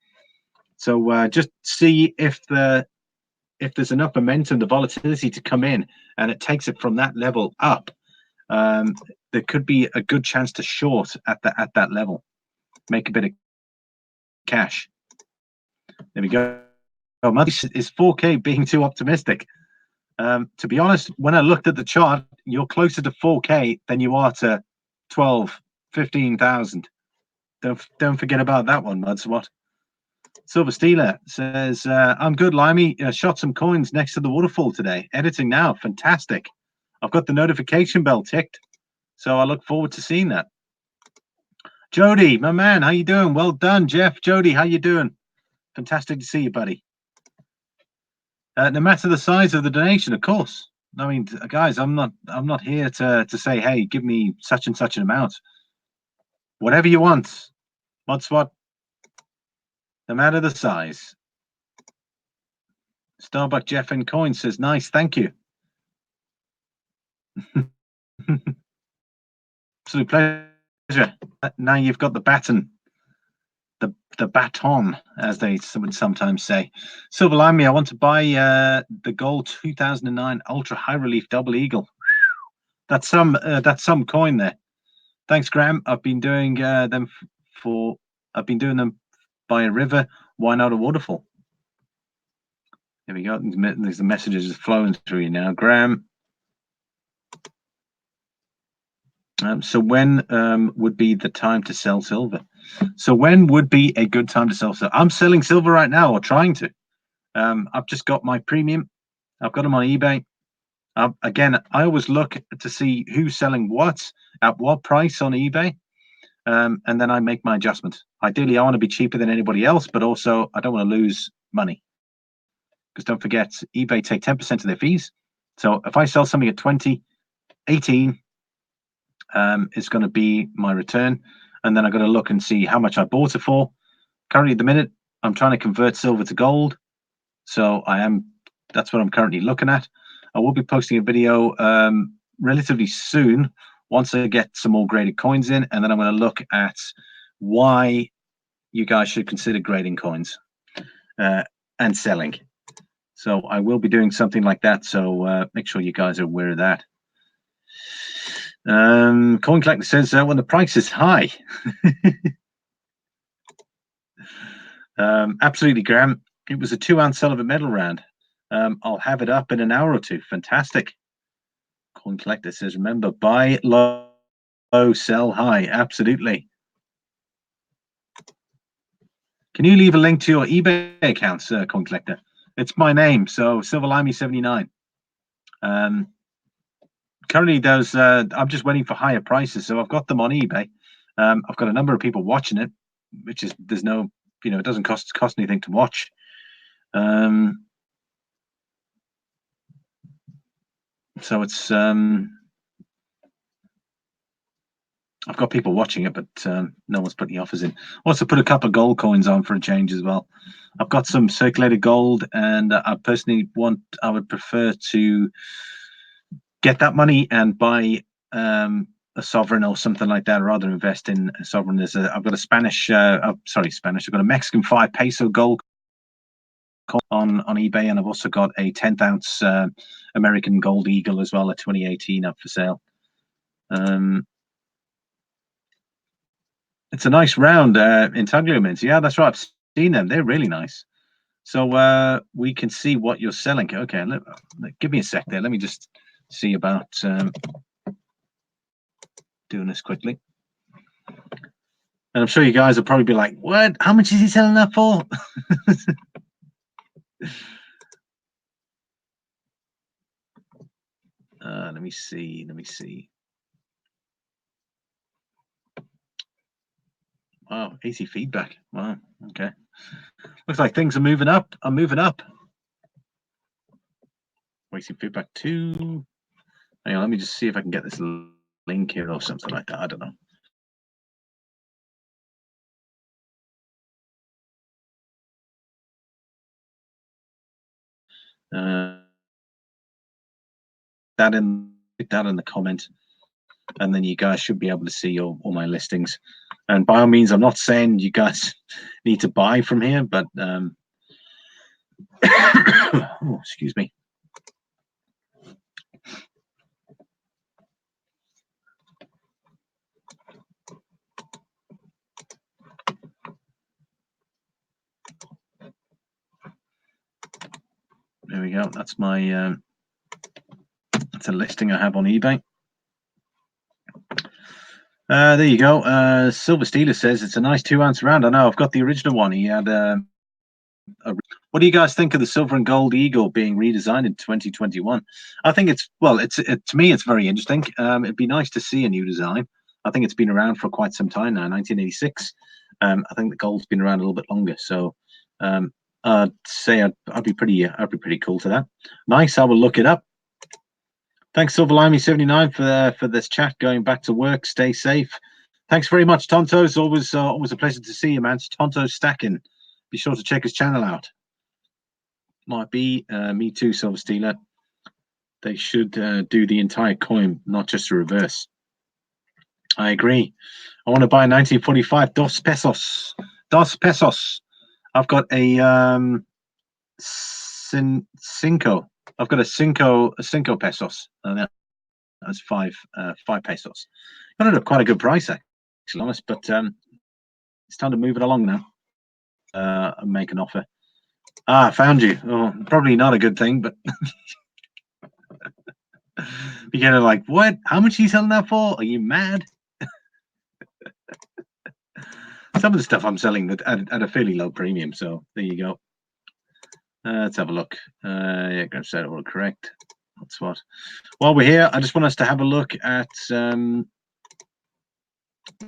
So just see if there's enough momentum, the volatility to come in, and it takes it from that level up. There could be a good chance to short at that level, make a bit of cash. There we go. Oh, is 4K being too optimistic? To be honest, when I looked at the chart, you're closer to 4K than you are to 12, 15,000. Don't forget about that one, Mudswat. Silver Steeler says, I'm good, Limey. Shot some coins next to the waterfall today. Editing now. Fantastic. I've got the notification bell ticked, so I look forward to seeing that. Jody, my man, how you doing? Well done, Jeff. Jody, how you doing? Fantastic to see you, buddy. No matter the size of the donation, of course. I mean, guys, I'm not here to say, hey, give me such and such an amount. Whatever you want, Modswat. No matter the size. Starbuck JeffNcoins says, nice, thank you. Absolute pleasure. Now you've got the baton. The baton, as they would sometimes say. Silver Limey, I want to buy the gold 2009 ultra high relief double eagle. That's some coin there. Thanks, Graham. I've been doing them by a river. Why not a waterfall? Here we go. There's the messages just flowing through you now, Graham. So when would be the time to sell silver? So when would be a good time to sell silver? I'm selling silver right now, or trying to. I've just got my premium. I've got them on eBay. Again, I always look to see who's selling what at what price on eBay, and then I make my adjustment. Ideally, I want to be cheaper than anybody else, but also I don't want to lose money. Because don't forget, eBay take 10% of their fees. So if I sell something at 20, 18, is going to be my return. And then I've got to look and see how much I bought it for. Currently, at the minute, I'm trying to convert silver to gold. So that's what I'm currently looking at. I will be posting a video relatively soon once I get some more graded coins in. And then I'm going to look at why you guys should consider grading coins and selling. So I will be doing something like that. So make sure you guys are aware of that. Coin Collector says when the price is high. Absolutely, Graham. It was a 2-ounce Sullivan medal round. I'll have it up in an hour or two. Fantastic. Coin Collector says, remember, buy low, sell high. Absolutely. Can you leave a link to your eBay account, Coin Collector? It's my name, so SilverGiveaways79. Currently, I'm just waiting for higher prices, so I've got them on eBay. I've got a number of people watching it, which is there's no, it doesn't cost anything to watch. So it's I've got people watching it, but no one's putting the offers in. Also, put a couple of gold coins on for a change as well. I've got some circulated gold, and I personally would prefer to get that money and buy a sovereign or something like that, or rather invest in a sovereign. I've got a Spanish. I've got a Mexican 5 peso gold on eBay, and I've also got a 10th ounce American Gold Eagle as well, a 2018 up for sale. It's a nice round entanglements. Yeah, that's right. I've seen them. They're really nice. So we can see what you're selling. Okay, give me a sec there. Let me just see about doing this quickly. And I'm sure you guys will probably be like, what? How much is he selling that for? Let me see. Wow, easy feedback. Wow, okay. Looks like things are moving up. I'm moving up. Wasting feedback too. Hang on, let me just see if I can get this link here or something like that. I don't know. That in the comment, and then you guys should be able to see all my listings. And by all means, I'm not saying you guys need to buy from here, but oh, excuse me. There we go. That's my that's a listing I have on eBay. There you go. Silver Steeler says it's a nice 2-ounce round. I know I've got the original one. He had what do you guys think of the silver and gold eagle being redesigned in 2021? I think to me it's very interesting. It'd be nice to see a new design. I think it's been around for quite some time now, 1986. I think the gold's been around a little bit longer, so I'd say I'd be pretty cool to that. Nice. I will look it up. Thanks, SilverGiveaways79 for this chat. Going back to work. Stay safe. Thanks very much, Tonto. It's always a pleasure to see you, man. It's Tonto Stacking. Be sure to check his channel out. Might be me too, Silver Stealer. They should do the entire coin, not just the reverse. I agree. I want to buy 1945 Dos Pesos. Dos Pesos. I've got a Cinco. I've got a Cinco pesos. And that's 5 pesos. Got it at quite a good price, actually, honest. But it's time to move it along now. And make an offer. Ah, I found you. Oh, probably not a good thing, but you're kind of like, what? How much are you selling that for? Are you mad? Some of the stuff I'm selling at a fairly low premium, so there you go. Let's have a look. Yeah, grab set all correct. That's what. While we're here, I just want us to have a look at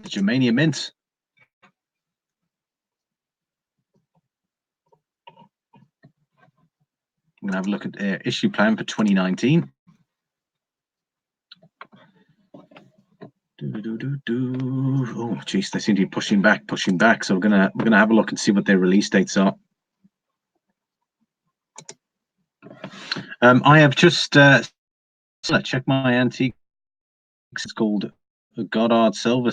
Germania Mint. I'm going to have a look at their issue plan for 2019. Oh, geez, they seem to be pushing back. So we're gonna have a look and see what their release dates are. I have just checked my antique. It's called Goddard Silver.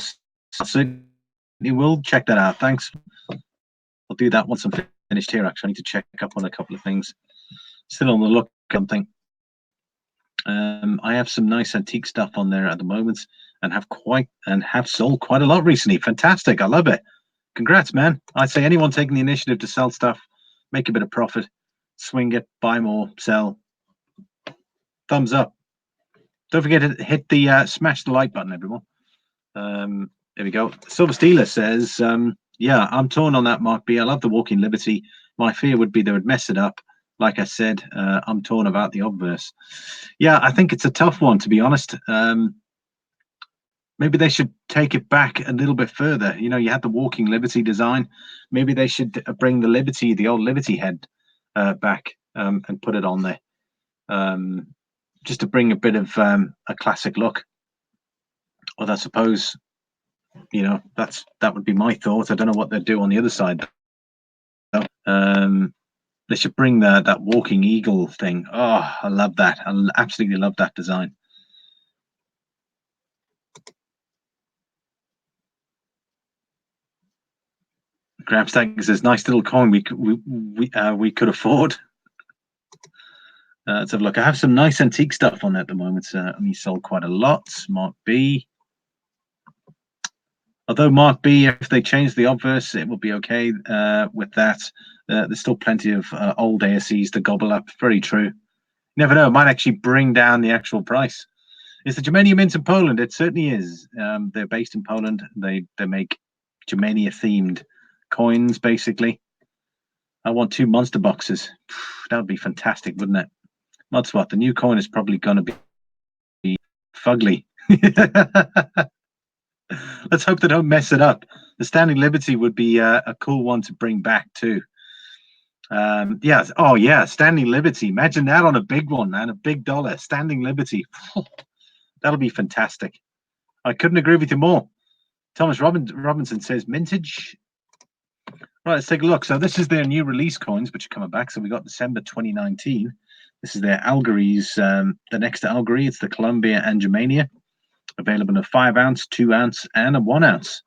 You will check that out. Thanks. I'll do that once I'm finished here. Actually, I need to check up on a couple of things. Still on the look something. I have some nice antique stuff on there at the moment, and have sold quite a lot recently. Fantastic! I love it. Congrats, man. I'd say anyone taking the initiative to sell stuff, make a bit of profit, swing it, buy more, sell. Thumbs up. Don't forget to hit the smash the like button, everyone. There we go. Silver Steeler says, yeah, I'm torn on that, Mark B. I love the Walking Liberty. My fear would be they would mess it up. Like I said, I'm torn about the obverse. Yeah, I think it's a tough one, to be honest. Maybe they should take it back a little bit further. You know, you had the Walking Liberty design. Maybe they should bring the old Liberty head back and put it on there. Just to bring a bit of a classic look. Well, I suppose, you know, that would be my thought. I don't know what they'd do on the other side. They should bring that walking eagle thing. Oh, I love that. I absolutely love that design. Grabstack says, nice little coin we could afford. Let's have a look. I have some nice antique stuff on at the moment. We sold quite a lot. Mark B. Although Mark B, if they change the obverse, it will be okay with that. There's still plenty of old ASEs to gobble up. Very true. You never know. It might actually bring down the actual price. Is the Germania Mint in Poland? It certainly is. They're based in Poland. They make Germania themed coins, basically. I want 2 monster boxes. That would be fantastic, wouldn't it? That's what the new coin is probably going to be fugly. Let's hope they don't mess it up. The Standing Liberty would be a cool one to bring back too. Yeah. Oh yeah, Standing Liberty. Imagine that on a big one, man. A big dollar. Standing Liberty. That'll be fantastic. I couldn't agree with you more. Thomas Robinson says mintage. Right, let's take a look. So this is their new release coins, which are coming back. So we got December 2019. This is their Algaries. The next Algary, it's the Columbia and Germania. Available in a 5 ounce, 2 ounce, and a 1 ounce.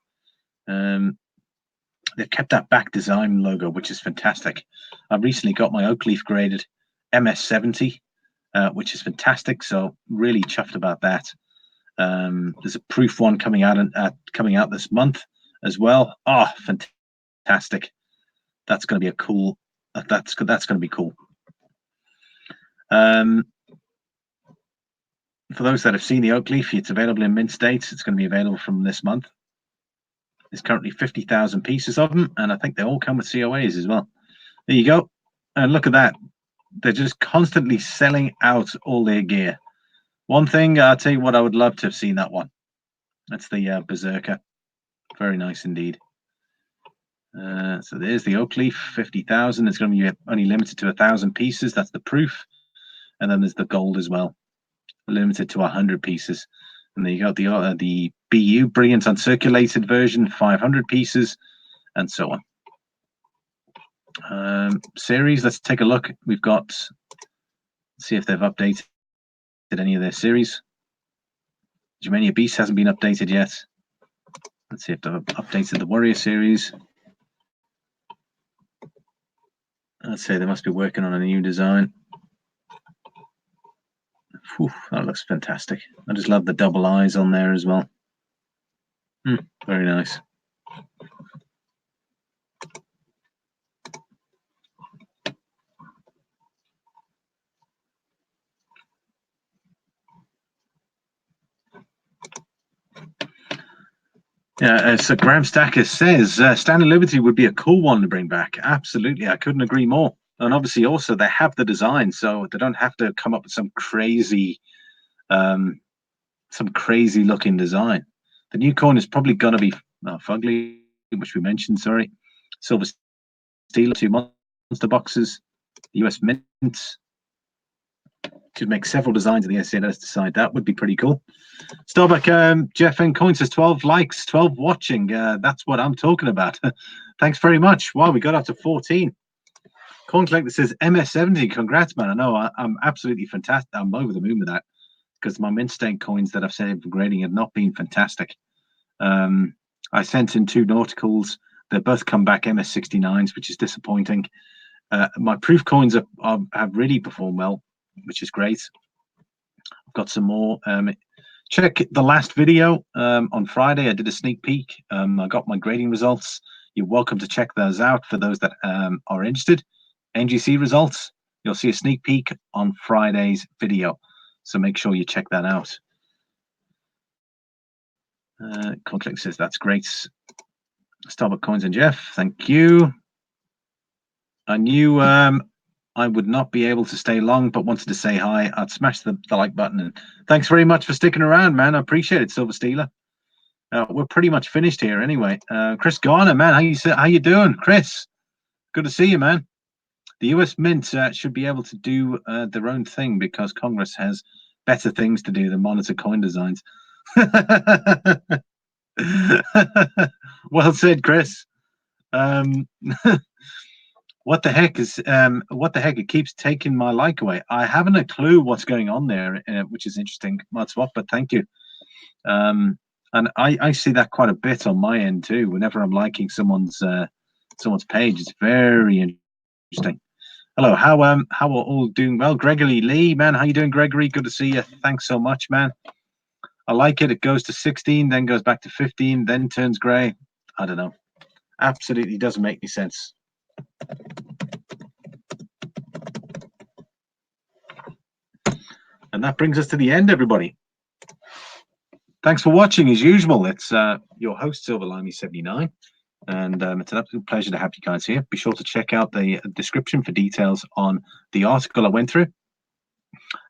They've kept that back design logo, which is fantastic. I've recently got my oak leaf graded MS70, which is fantastic. So really chuffed about that. There's a proof one coming out this month as well. Oh, fantastic! That's going to be a cool. That's going to be cool. For those that have seen the oak leaf, it's available in mint states. It's going to be available from this month. There's currently 50,000 pieces of them, and I think they all come with COAs as well. There you go. And look at that. They're just constantly selling out all their gear. One thing, I'll tell you what, I would love to have seen that one. That's the Berserker. Very nice indeed. So there's the oak leaf, 50,000. It's going to be only limited to 1,000 pieces. That's the proof. And then there's the gold as well, limited to 100 pieces. And there you go, the BU Brilliant Uncirculated version, 500 pieces, and so on. Series, let's take a look. We've got, see if they've updated any of their series. Germania Beast hasn't been updated yet. Let's see if they've updated the Warrior series. I'd say they must be working on a new design. Whew, that looks fantastic. I just love the double eyes on there as well. Very nice. Yeah, so Graham Stacker says Standing Liberty would be a cool one to bring back. Absolutely, I couldn't agree more. And obviously also they have the design, so they don't have to come up with some crazy looking design. The new coin is probably going to be fugly, which we mentioned. Sorry, silver steel, 2 monster boxes, US mint. Should make several designs of the SC. Let's decide. That would be pretty cool. Starbuck JeffNcoins says 12 likes, 12 watching. That's what I'm talking about. Thanks very much. Wow, we got up to 14. Coin Collector says MS70. Congrats, man. I know I'm absolutely fantastic. I'm over the moon with that because my mint stain coins that I've saved for grading have not been fantastic. I sent in 2 nauticals. They both come back MS69s, which is disappointing. My proof coins have really performed well, which is great. I've got some more. Check the last video on Friday. I did a sneak peek. I got my grading results. You're welcome to check those out for those that are interested. NGC results. You'll see a sneak peek on Friday's video. So make sure you check that out. Conflict says that's great. Starbuck Coins and Jeff, thank you. I knew I would not be able to stay long, but wanted to say hi. I'd smash the like button. And thanks very much for sticking around, man. I appreciate it, Silver Steeler. We're pretty much finished here anyway. Chris Garner, man, how you doing, Chris? Good to see you, man. The US Mint should be able to do their own thing because Congress has better things to do than monitor coin designs. Well said, Chris. What the heck it keeps taking my like away. I haven't a clue what's going on there, which is interesting, Modswap, but thank you. And I see that quite a bit on my end too. Whenever I'm liking someone's page, it's very interesting. Hello, how are all doing? Well, Gregory Lee, man, how you doing, Gregory? Good to see you. Thanks so much, man. I like it. It goes to 16, then goes back to 15, then turns gray. I don't know. Absolutely doesn't make any sense. And that brings us to the end, everybody. Thanks for watching, as usual. It's your host, SilverLimey79, and it's an absolute pleasure to have you guys here. Be sure to check out the description for details on the article I went through.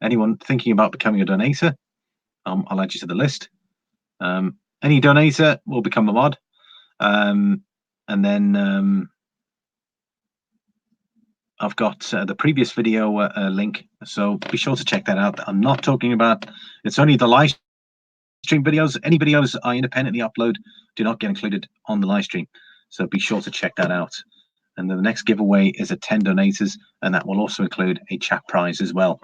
Anyone thinking about becoming a donator, I'll add you to the list. Any donator will become a mod. And then I've got the previous video link, so be sure to check that out. I'm not talking about, it's only the live stream videos. Any videos I independently upload do not get included on the live stream, so be sure to check that out. And then the next giveaway is at 10 donators, and that will also include a chat prize as well.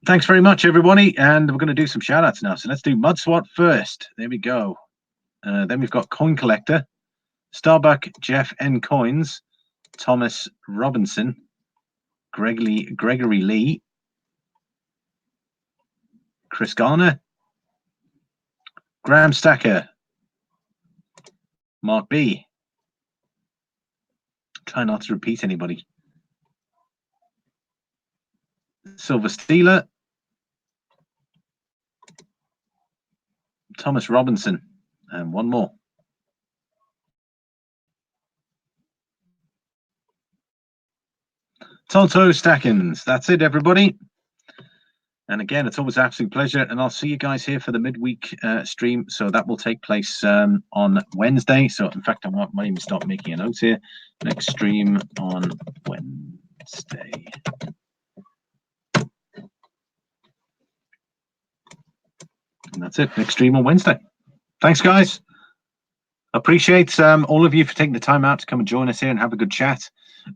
Thanks very much, everybody, and we're going to do some shout outs now. So let's do Mudswat first. There we go. Then we've got Coin Collector, Starbuck JeffNcoins, Thomas Robinson, Gregory Lee, Chris Garner, Graham Stacker, Mark B. Try not to repeat anybody. Silver Steeler, Thomas Robinson, and one more. Tonto Stackins. That's it, everybody. And again, it's always an absolute pleasure. And I'll see you guys here for the midweek stream. So that will take place on Wednesday. So in fact, I might even start making a note here. Next stream on Wednesday. And that's it. Next stream on Wednesday. Thanks, guys. Appreciate all of you for taking the time out to come and join us here and have a good chat.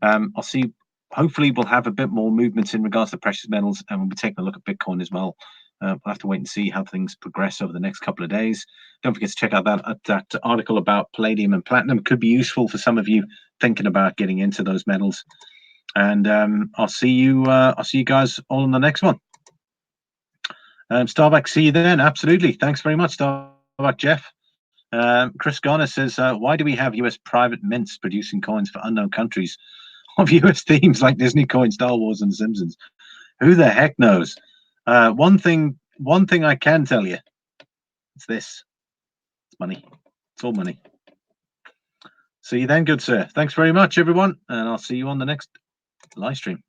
I'll see. Hopefully, we'll have a bit more movements in regards to precious metals, and we'll be taking a look at Bitcoin as well. We'll have to wait and see how things progress over the next couple of days. Don't forget to check out that article about palladium and platinum. It could be useful for some of you thinking about getting into those metals. And I'll see you guys all in the next one. Starbuck, see you then. Absolutely. Thanks very much, Starbuck Jeff. Chris Garner says, why do we have US private mints producing coins for unknown countries of US themes like Disney coin, Star Wars, and Simpsons? Who the heck knows? One thing I can tell you, it's this. It's money. It's all money. See you then, good sir. Thanks very much, everyone, and I'll see you on the next live stream.